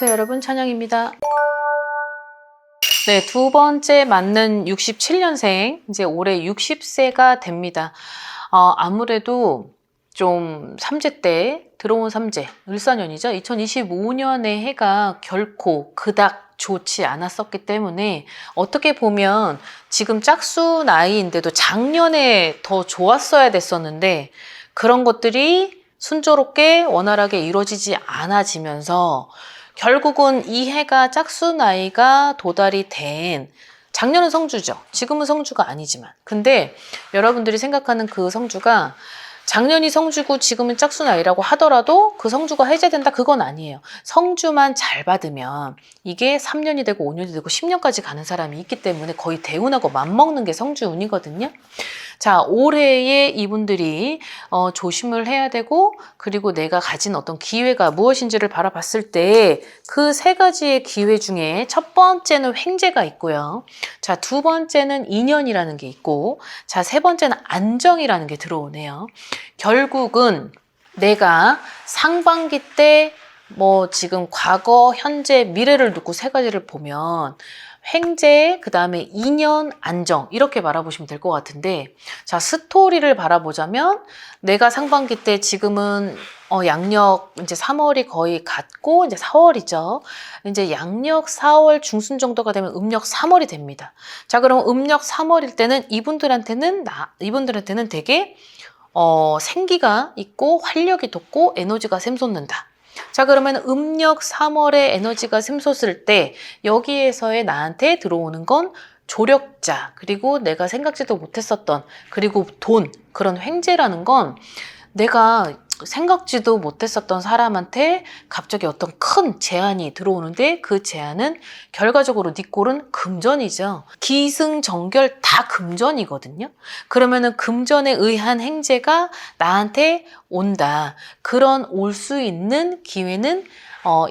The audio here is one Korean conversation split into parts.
안녕하세요 여러분, 찬영입니다. 네, 두 번째 맞는 67년생, 이제 올해 60세가 됩니다. 아무래도 좀 삼재 때 들어온 삼재, 을사년이죠. 2025년의 해가 결코 그닥 좋지 않았었기 때문에 어떻게 보면 지금 짝수 나이인데도 작년에 더 좋았어야 됐었는데 그런 것들이 순조롭게 원활하게 이루어지지 않아지면서 결국은 이 해가 짝수 나이가 도달이 된, 작년은 성주죠. 지금은 성주가 아니지만. 근데 여러분들이 생각하는 그 성주가 작년이 성주고 지금은 짝수 나이라고 하더라도 그 성주가 해제된다, 그건 아니에요. 성주만 잘 받으면 이게 3년이 되고 5년이 되고 10년까지 가는 사람이 있기 때문에 거의 대운하고 맞먹는 게 성주운이거든요. 자, 올해에 이분들이 조심을 해야 되고, 그리고 내가 가진 어떤 기회가 무엇인지를 바라봤을 때 그 세 가지의 기회 중에 첫 번째는 횡재가 있고요. 자, 두 번째는 인연이라는 게 있고, 자, 세 번째는 안정이라는 게 들어오네요. 결국은 내가 상반기 때 지금 과거, 현재, 미래를 놓고 세 가지를 보면 횡재, 그 다음에 인연, 안정, 이렇게 바라보시면 될 것 같은데, 자, 스토리를 바라보자면 내가 상반기 때 지금은 양력 이제 3월이 거의 갔고 이제 4월이죠. 이제 양력 4월 중순 정도가 되면 음력 3월이 됩니다. 자, 그럼 음력 3월일 때는 이분들한테는 되게 생기가 있고 활력이 돋고 에너지가 샘솟는다. 자, 그러면 음력 3월에 에너지가 샘솟을 때 여기에서의 나한테 들어오는 건 조력자, 그리고 내가 생각지도 못했었던, 그리고 돈, 그런 횡재라는 건 내가 생각지도 못했었던 사람한테 갑자기 어떤 큰 제안이 들어오는데 그 제안은 결과적으로 네 꼴은 금전이죠. 기승전결 다 금전이거든요. 그러면은 금전에 의한 행재가 나한테 온다. 그런 올 수 있는 기회는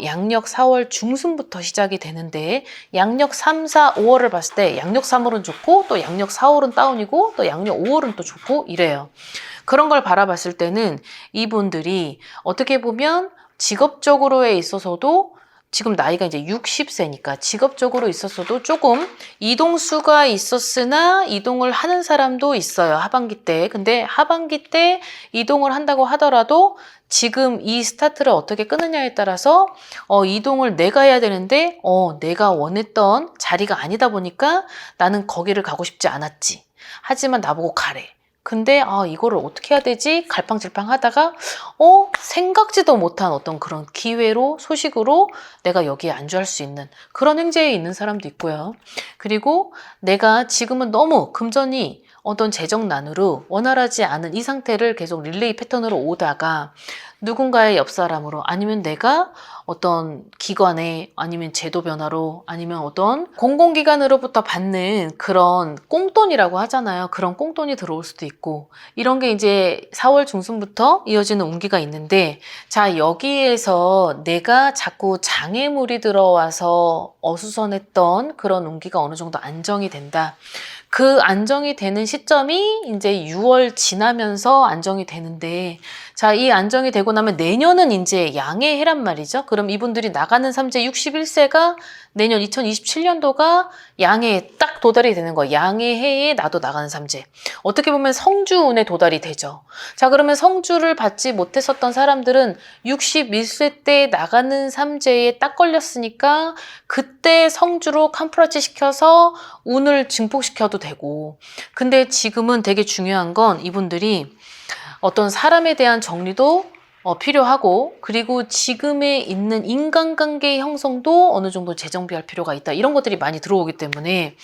양력 4월 중순부터 시작이 되는데, 양력 3, 4, 5월을 봤을 때 양력 3월은 좋고 또 양력 4월은 다운이고 또 양력 5월은 또 좋고 이래요. 그런 걸 바라봤을 때는 이분들이 어떻게 보면 직업적으로에 있어서도 지금 나이가 이제 60세니까 직업적으로 있었어도 조금 이동수가 있었으나 이동을 하는 사람도 있어요, 하반기 때. 근데 하반기 때 이동을 한다고 하더라도 지금 이 스타트를 어떻게 끊느냐에 따라서 이동을 내가 해야 되는데 내가 원했던 자리가 아니다 보니까 나는 거기를 가고 싶지 않았지. 하지만 나보고 가래. 근데 이거를 어떻게 해야 되지? 갈팡질팡 하다가 생각지도 못한 어떤 그런 기회로, 소식으로 내가 여기에 안주할 수 있는 그런 행제에 있는 사람도 있고요. 그리고 내가 지금은 너무 금전이 어떤 재정난으로 원활하지 않은 이 상태를 계속 릴레이 패턴으로 오다가 누군가의 옆 사람으로, 아니면 내가 어떤 기관에, 아니면 제도 변화로, 아니면 어떤 공공기관으로부터 받는 그런 꽁돈이라고 하잖아요. 그런 꽁돈이 들어올 수도 있고, 이런 게 이제 4월 중순부터 이어지는 운기가 있는데, 자, 여기에서 내가 자꾸 장애물이 들어와서 어수선했던 그런 운기가 어느 정도 안정이 된다. 그 안정이 되는 시점이 이제 6월 지나면서 안정이 되는데, 자, 이 안정이 되고 나면 내년은 이제 양의 해란 말이죠. 그럼 이분들이 나가는 삼재 61세가 내년 2027년도가 양해에 딱 도달이 되는 거예요. 양의 해에 나도 나가는 삼재. 어떻게 보면 성주운에 도달이 되죠. 자, 그러면 성주를 받지 못했었던 사람들은 61세 때 나가는 삼재에 딱 걸렸으니까 그때 성주로 캄프라치 시켜서 운을 증폭시켜도 되고, 근데 지금은 되게 중요한 건 이분들이 어떤 사람에 대한 정리도 필요하고, 그리고 지금에 있는 인간관계 형성도 어느 정도 재정비할 필요가 있다. 이런 것들이 많이 들어오기 때문에,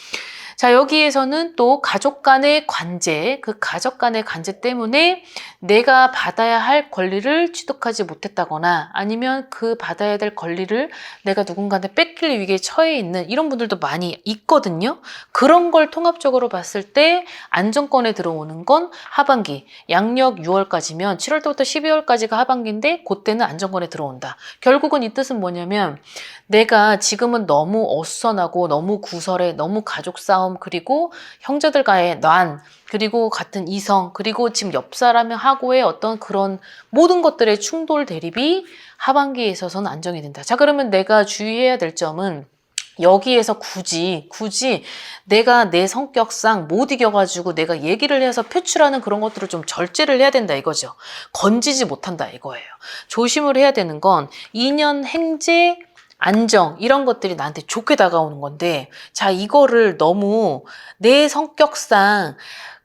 자, 여기에서는 또 가족 간의 관제, 그 가족 간의 관제 때문에 내가 받아야 할 권리를 취득하지 못했다거나, 아니면 그 받아야 될 권리를 내가 누군가한테 뺏길 위기에 처해 있는 이런 분들도 많이 있거든요. 그런 걸 통합적으로 봤을 때 안정권에 들어오는 건 하반기, 양력 6월까지면 7월부터 12월까지가 하반기인데 그때는 안정권에 들어온다. 결국은 이 뜻은 뭐냐면, 내가 지금은 너무 어수선하고 너무 구설해, 너무 가족 싸움 싸움, 그리고 형제들과의 난, 그리고 같은 이성, 그리고 지금 옆 사람하고의 어떤 그런 모든 것들의 충돌 대립이 하반기에 있어서는 안정이 된다. 자, 그러면 내가 주의해야 될 점은 여기에서 굳이 내가 내 성격상 못 이겨가지고 내가 얘기를 해서 표출하는 그런 것들을 좀 절제를 해야 된다 이거죠. 건지지 못한다 이거예요. 조심을 해야 되는 건 인연, 행재, 안정 이런 것들이 나한테 좋게 다가오는 건데, 자, 이거를 너무 내 성격상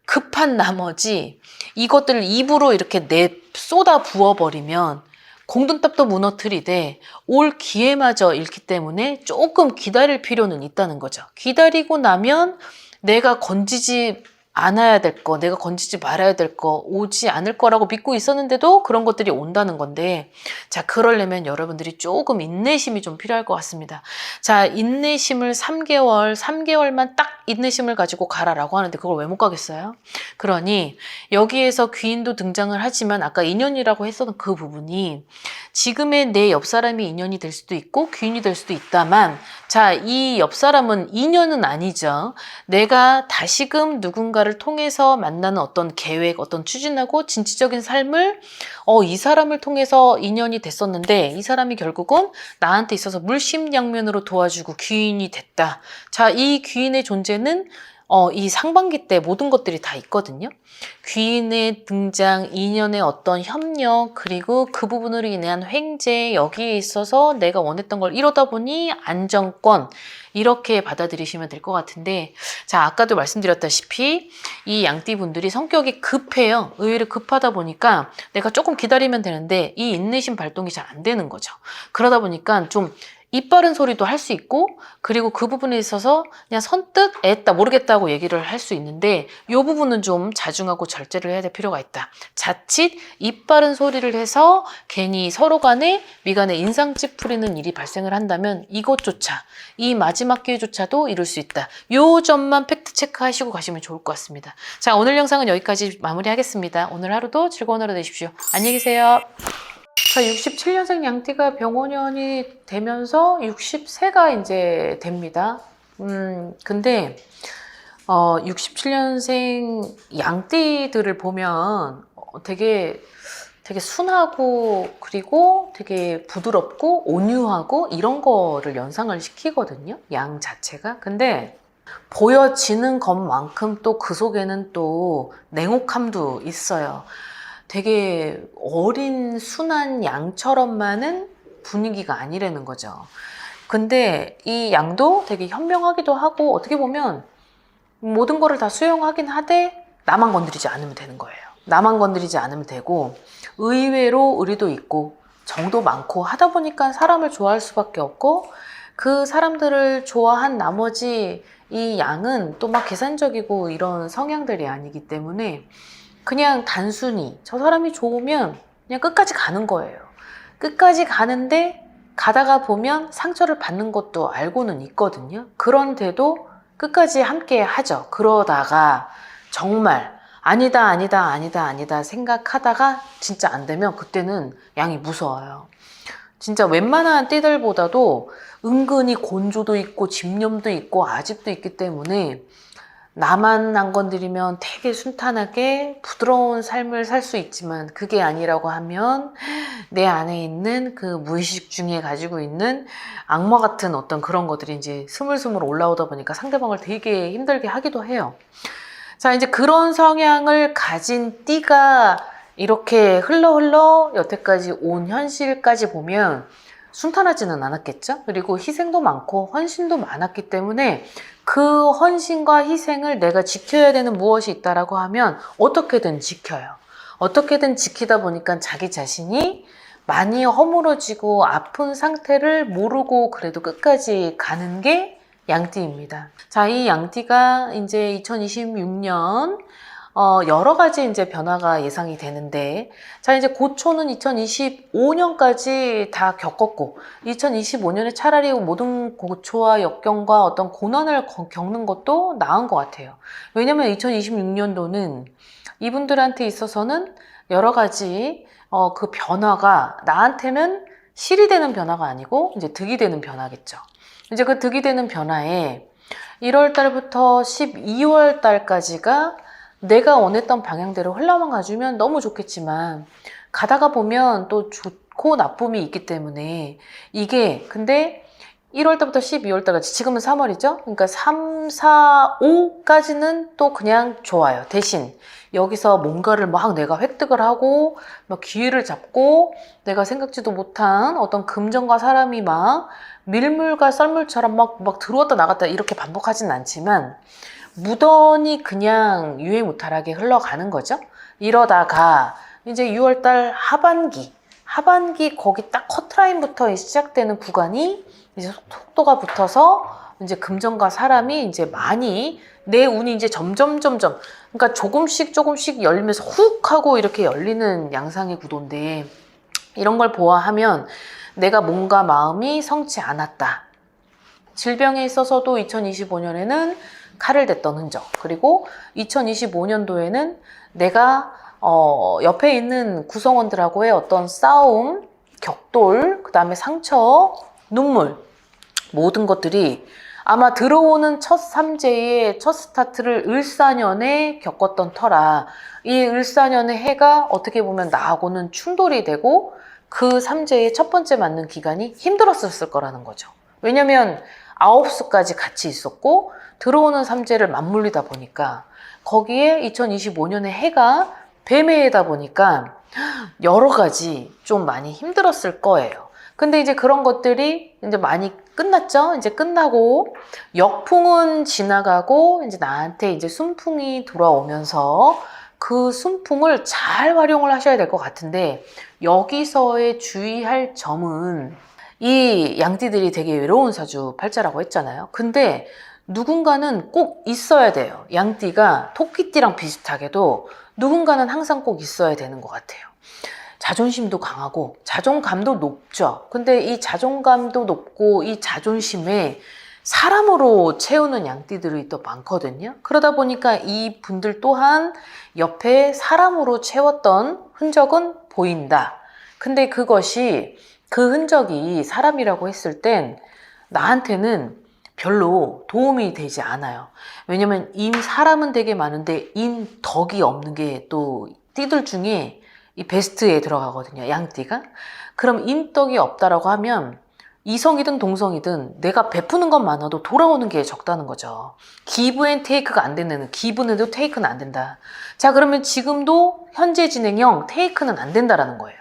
급한 나머지 이것들을 입으로 이렇게 쏟아 부어버리면 공든탑도 무너뜨리되 올 기회마저 잃기 때문에 조금 기다릴 필요는 있다는 거죠. 기다리고 나면 내가 건지지 않아야 될 거, 내가 건지지 말아야 될 거 오지 않을 거라고 믿고 있었는데도 그런 것들이 온다는 건데, 자, 그러려면 여러분들이 조금 인내심이 좀 필요할 것 같습니다. 자, 인내심을 3개월만 딱 인내심을 가지고 가라라고 하는데 그걸 왜 못 가겠어요? 그러니 여기에서 귀인도 등장을 하지만 아까 인연이라고 했었던 그 부분이 지금의 내 옆 사람이 인연이 될 수도 있고 귀인이 될 수도 있다만, 자, 이 옆 사람은 인연은 아니죠. 내가 다시금 누군가를 통해서 만나는 어떤 계획, 어떤 추진하고 진취적인 삶을 이 사람을 통해서 인연이 됐었는데 이 사람이 결국은 나한테 있어서 물심양면으로 도와주고 귀인이 됐다. 자, 이 귀인의 존재는 이 상반기 때 모든 것들이 다 있거든요. 귀인의 등장, 인연의 어떤 협력, 그리고 그 부분으로 인한 횡재, 여기에 있어서 내가 원했던 걸 이루다 보니 안정권, 이렇게 받아들이시면 될 것 같은데, 자, 아까도 말씀드렸다시피 이 양띠분들이 성격이 급해요. 의외로 급하다 보니까 내가 조금 기다리면 되는데 이 인내심 발동이 잘 안 되는 거죠. 그러다 보니까 좀 입 바른 소리도 할 수 있고, 그리고 그 부분에 있어서 그냥 선뜻 애다 모르겠다고 얘기를 할 수 있는데, 이 부분은 좀 자중하고 절제를 해야 될 필요가 있다. 자칫 입 바른 소리를 해서 괜히 서로 간에 미간에 인상 찌푸리는 일이 발생을 한다면 이것조차, 이 마지막 기회조차도 이룰 수 있다. 요 점만 팩트 체크하시고 가시면 좋을 것 같습니다. 자, 오늘 영상은 여기까지 마무리하겠습니다. 오늘 하루도 즐거운 하루 되십시오. 안녕히 계세요. 자, 67년생 양띠가 병원년이 되면서 60세가 이제 됩니다. 근데 67년생 양띠들을 보면 되게 순하고, 그리고 되게 부드럽고 온유하고 이런 거를 연상을 시키거든요, 양 자체가. 근데 보여지는 것만큼 또 그 속에는 또 냉혹함도 있어요. 되게 어린 순한 양처럼만은 분위기가 아니라는 거죠. 근데 이 양도 되게 현명하기도 하고, 어떻게 보면 모든 거를 다 수용하긴 하되 나만 건드리지 않으면 되는 거예요. 나만 건드리지 않으면 되고, 의외로 의리도 있고 정도 많고 하다 보니까 사람을 좋아할 수밖에 없고, 그 사람들을 좋아한 나머지 이 양은 또 막 계산적이고 이런 성향들이 아니기 때문에 그냥 단순히 저 사람이 좋으면 그냥 끝까지 가는 거예요. 끝까지 가는데 가다가 보면 상처를 받는 것도 알고는 있거든요. 그런데도 끝까지 함께 하죠. 그러다가 정말 아니다 생각하다가 진짜 안 되면 그때는 양이 무서워요. 진짜 웬만한 띠들보다도 은근히 곤조도 있고 집념도 있고 아집도 있기 때문에 나만 안 건드리면 되게 순탄하게 부드러운 삶을 살 수 있지만, 그게 아니라고 하면 내 안에 있는 그 무의식 중에 가지고 있는 악마 같은 어떤 그런 것들이 이제 스물스물 올라오다 보니까 상대방을 되게 힘들게 하기도 해요. 자, 이제 그런 성향을 가진 띠가 이렇게 흘러 여태까지 온 현실까지 보면 순탄하지는 않았겠죠? 그리고 희생도 많고 헌신도 많았기 때문에 그 헌신과 희생을 내가 지켜야 되는 무엇이 있다라고 하면 어떻게든 지켜요. 어떻게든 지키다 보니까 자기 자신이 많이 허물어지고 아픈 상태를 모르고 그래도 끝까지 가는 게 양띠입니다. 자, 이 양띠가 이제 2026년 여러 가지 이제 변화가 예상이 되는데, 자, 이제 고초는 2025년까지 다 겪었고, 2025년에 차라리 모든 고초와 역경과 어떤 고난을 겪는 것도 나은 것 같아요. 왜냐면 2026년도는 이분들한테 있어서는 여러 가지 그 변화가 나한테는 실이 되는 변화가 아니고 이제 득이 되는 변화겠죠. 이제 그 득이 되는 변화에 1월 달부터 12월 달까지가 내가 원했던 방향대로 흘러만 가주면 너무 좋겠지만 가다가 보면 또 좋고 나쁨이 있기 때문에 이게 근데 1월 달부터 12월 달까지 지금은 3월이죠. 그러니까 3, 4, 5까지는 또 그냥 좋아요. 대신 여기서 뭔가를 막 내가 획득을 하고 막 기회를 잡고 내가 생각지도 못한 어떤 금전과 사람이 막 밀물과 썰물처럼 막 들어왔다 나갔다 이렇게 반복하진 않지만 무던히 그냥 유행무탈하게 흘러가는 거죠. 이러다가 이제 6월달 하반기 거기 딱 커트라인부터 시작되는 구간이 이제 속도가 붙어서 이제 금전과 사람이 이제 많이 내 운이 이제 점점 그러니까 조금씩 열면서 훅 하고 이렇게 열리는 양상의 구도인데 이런 걸 보아하면 내가 뭔가 마음이 성치 않았다. 질병에 있어서도 2025년에는 칼을 댔던 흔적, 그리고 2025년도에는 내가 옆에 있는 구성원들하고의 어떤 싸움, 격돌, 그 다음에 상처, 눈물 모든 것들이 아마 들어오는 첫 삼재의 첫 스타트를 을사년에 겪었던 터라 이 을사년의 해가 어떻게 보면 나하고는 충돌이 되고 그 삼재의 첫 번째 맞는 기간이 힘들었을 거라는 거죠. 왜냐면 9수까지 같이 있었고 들어오는 삼재를 맞물리다 보니까 거기에 2025년의 해가 뱀의 해다 보니까 여러 가지 좀 많이 힘들었을 거예요. 근데 이제 그런 것들이 이제 많이 끝났죠. 이제 끝나고 역풍은 지나가고 이제 나한테 이제 순풍이 돌아오면서 그 순풍을 잘 활용을 하셔야 될 것 같은데 여기서의 주의할 점은 이 양띠들이 되게 외로운 사주 팔자라고 했잖아요. 근데 누군가는 꼭 있어야 돼요. 양띠가 토끼띠랑 비슷하게도 누군가는 항상 꼭 있어야 되는 것 같아요. 자존심도 강하고 자존감도 높죠. 근데 이 자존감도 높고 이 자존심에 사람으로 채우는 양띠들이 또 많거든요. 그러다 보니까 이 분들 또한 옆에 사람으로 채웠던 흔적은 보인다. 근데 그것이 그 흔적이 사람이라고 했을 땐 나한테는 별로 도움이 되지 않아요. 왜냐면 사람은 되게 많은데 덕이 없는 게 또 띠들 중에 이 베스트에 들어가거든요. 양띠가. 그럼 인덕이 없다라고 하면 이성이든 동성이든 내가 베푸는 것만으로도 돌아오는 게 적다는 거죠. 기브 앤 테이크가 안 되는 기브는도 테이크는 안 된다. 자, 그러면 지금도 현재 진행형 테이크는 안 된다라는 거예요.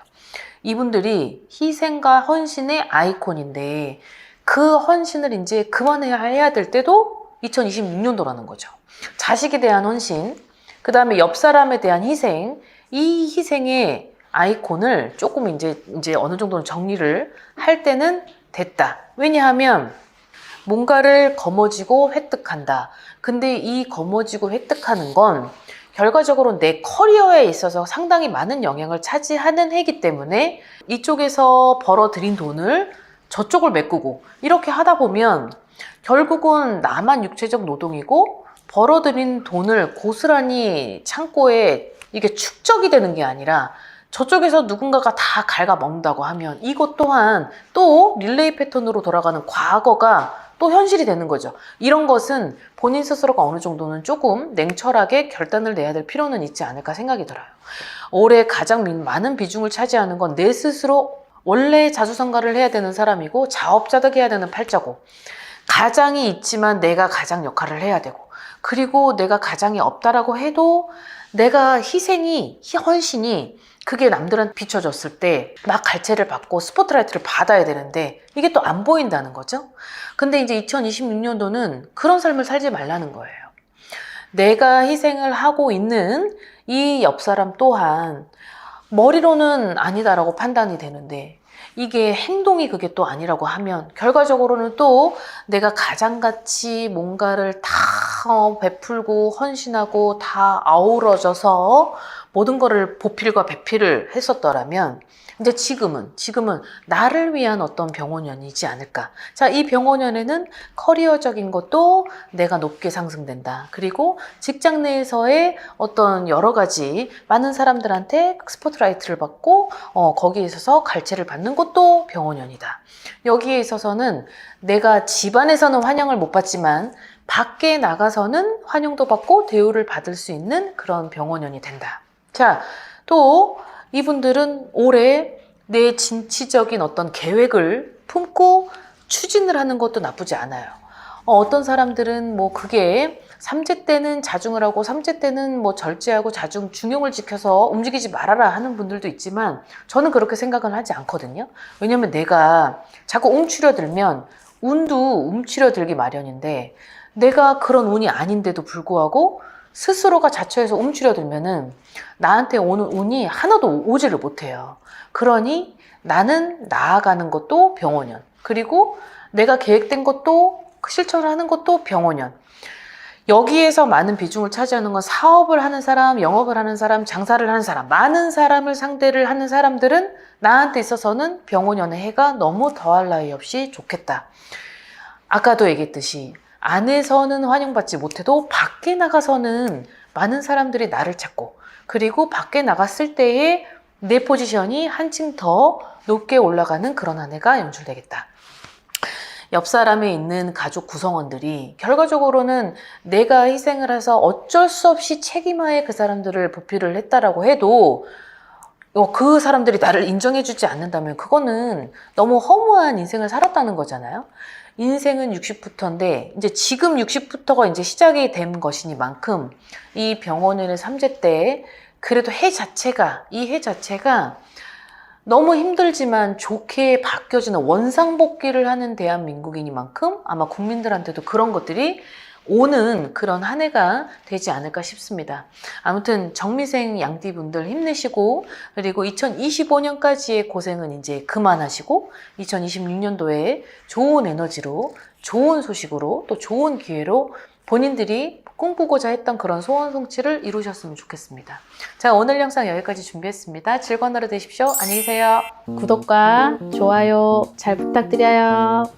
이분들이 희생과 헌신의 아이콘인데 그 헌신을 이제 그만해야 될 때도 2026년도라는 거죠. 자식에 대한 헌신, 그 다음에 옆 사람에 대한 희생, 이 희생의 아이콘을 조금 이제 어느 정도는 정리를 할 때는 됐다. 왜냐하면 뭔가를 거머쥐고 획득한다. 근데 이 거머쥐고 획득하는 건 결과적으로 내 커리어에 있어서 상당히 많은 영향을 차지하는 해이기 때문에 이쪽에서 벌어들인 돈을 저쪽을 메꾸고 이렇게 하다 보면 결국은 나만 육체적 노동이고 벌어들인 돈을 고스란히 창고에 이게 축적이 되는 게 아니라 저쪽에서 누군가가 다 갉아먹는다고 하면 이것 또한 또 릴레이 패턴으로 돌아가는 과거가 또 현실이 되는 거죠. 이런 것은 본인 스스로가 어느 정도는 조금 냉철하게 결단을 내야 될 필요는 있지 않을까 생각이 들어요. 올해 가장 많은 비중을 차지하는 건 내 스스로 원래 자수성가를 해야 되는 사람이고 자업자득해야 되는 팔자고 가장이 있지만 내가 가장 역할을 해야 되고 그리고 내가 가장이 없다라고 해도 내가 헌신이 그게 남들한테 비춰졌을 때 막 갈채를 받고 스포트라이트를 받아야 되는데 이게 또 안 보인다는 거죠. 근데 이제 2026년도는 그런 삶을 살지 말라는 거예요. 내가 희생을 하고 있는 이 옆 사람 또한 머리로는 아니다라고 판단이 되는데 이게 행동이 그게 또 아니라고 하면 결과적으로는 또 내가 가장같이 뭔가를 다 베풀고 헌신하고 다 아우러져서 모든 거를 보필과 배필을 했었더라면 이제 지금은 나를 위한 어떤 병원연이지 않을까. 자, 이 병원연에는 커리어적인 것도 내가 높게 상승된다. 그리고 직장 내에서의 어떤 여러 가지 많은 사람들한테 스포트라이트를 받고 거기에 있어서 갈채를 받는 것도 병원연이다. 여기에 있어서는 내가 집안에서는 환영을 못 받지만 밖에 나가서는 환영도 받고 대우를 받을 수 있는 그런 병원연이 된다. 자, 또 이분들은 올해 내 진취적인 어떤 계획을 품고 추진을 하는 것도 나쁘지 않아요. 어떤 사람들은 뭐 그게 삼재 때는 자중을 하고 삼재 때는 뭐 절제하고 중용을 지켜서 움직이지 말아라 하는 분들도 있지만 저는 그렇게 생각은 하지 않거든요. 왜냐면 내가 자꾸 움츠려들면 운도 움츠려들기 마련인데 내가 그런 운이 아닌데도 불구하고 스스로가 자처해서 움츠려들면은 나한테 오는 운이 하나도 오지를 못해요. 그러니 나는 나아가는 것도 병원연, 그리고 내가 계획된 것도 실천을 하는 것도 병원연. 여기에서 많은 비중을 차지하는 건 사업을 하는 사람, 영업을 하는 사람, 장사를 하는 사람, 많은 사람을 상대를 하는 사람들은 나한테 있어서는 병원연의 해가 너무 더할 나위 없이 좋겠다. 아까도 얘기했듯이 안에서는 환영받지 못해도 밖에 나가서는 많은 사람들이 나를 찾고, 그리고 밖에 나갔을 때에 내 포지션이 한층 더 높게 올라가는 그런 한 해가 연출되겠다. 옆 사람에 있는 가족 구성원들이 결과적으로는 내가 희생을 해서 어쩔 수 없이 책임하에 그 사람들을 보필을 했다라고 해도 그 사람들이 나를 인정해주지 않는다면 그거는 너무 허무한 인생을 살았다는 거잖아요. 인생은 60부터인데 이제 지금 60부터가 이제 시작이 된 것이니만큼 이 병원의 삼재 때 그래도 이 해 자체가 너무 힘들지만 좋게 바뀌어지는 원상복귀를 하는 대한민국이니만큼 아마 국민들한테도 그런 것들이 오는 그런 한 해가 되지 않을까 싶습니다. 아무튼 정미생 양띠분들 힘내시고, 그리고 2025년까지의 고생은 이제 그만하시고 2026년도에 좋은 에너지로, 좋은 소식으로, 또 좋은 기회로 본인들이 꿈꾸고자 했던 그런 소원 성취를 이루셨으면 좋겠습니다. 자, 오늘 영상 여기까지 준비했습니다. 즐거운 하루 되십시오. 안녕히 계세요. 구독과 좋아요 잘 부탁드려요.